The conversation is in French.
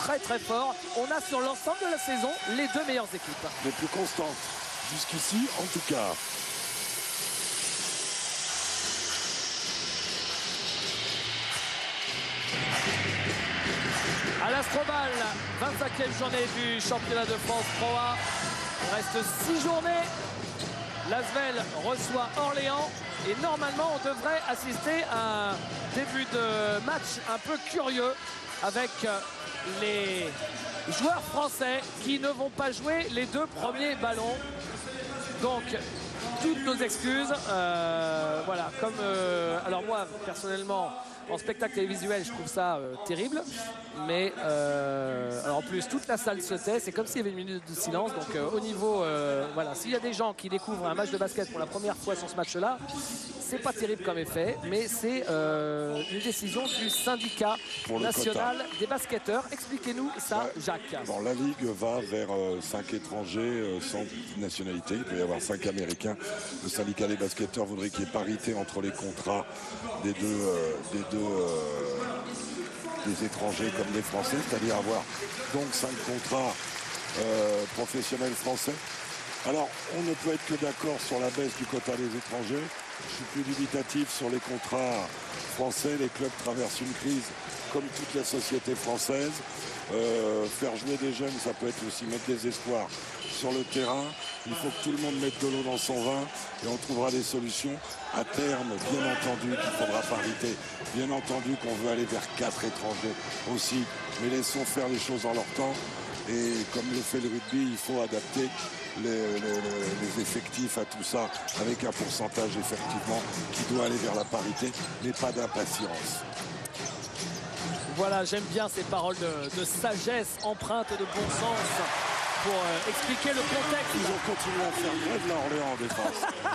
très très fort. On a sur l'ensemble de la saison les deux meilleures équipes. Les plus constantes, jusqu'ici en tout cas. À l'Astrobal, 25e journée du championnat de France Pro A. Il reste 6 journées. L'Asvel reçoit Orléans et normalement on devrait assister à un début de match un peu curieux avec les joueurs français qui ne vont pas jouer les 2 premiers ballons. Donc toutes nos excuses. Voilà, comme alors moi personnellement en spectacle télévisuel je trouve ça terrible, mais alors en plus toute la salle se tait, c'est comme s'il y avait une minute de silence. Donc au niveau voilà, s'il y a des gens qui découvrent un match de basket pour la première fois sur ce match là, c'est pas terrible comme effet, mais c'est une décision du syndicat national des basketteurs. Expliquez-nous ça, Jacques. Bon, la Ligue va vers 5 étrangers sans nationalité. Il peut y avoir 5 Américains. Le syndicat des basketteurs voudrait qu'il y ait parité entre les contrats des étrangers comme des Français, c'est-à-dire avoir donc 5 contrats professionnels français. Alors, on ne peut être que d'accord sur la baisse du quota des étrangers. Je suis plus dubitatif sur les contrats français. Les clubs traversent une crise comme toute la société française. Faire jouer des jeunes, ça peut être aussi mettre des espoirs sur le terrain. Il faut que tout le monde mette de l'eau dans son vin et on trouvera des solutions. À terme, bien entendu qu'il faudra parité. Bien entendu qu'on veut aller vers 4 étrangers aussi. Mais laissons faire les choses en leur temps. Et comme le fait le rugby, il faut adapter les effectifs à tout ça avec un pourcentage effectivement qui doit aller vers la parité, mais pas d'impatience. Voilà, j'aime bien ces paroles de sagesse empreintes de bon sens pour expliquer le contexte. Ils ont continué à faire grève là, Orléans en défense.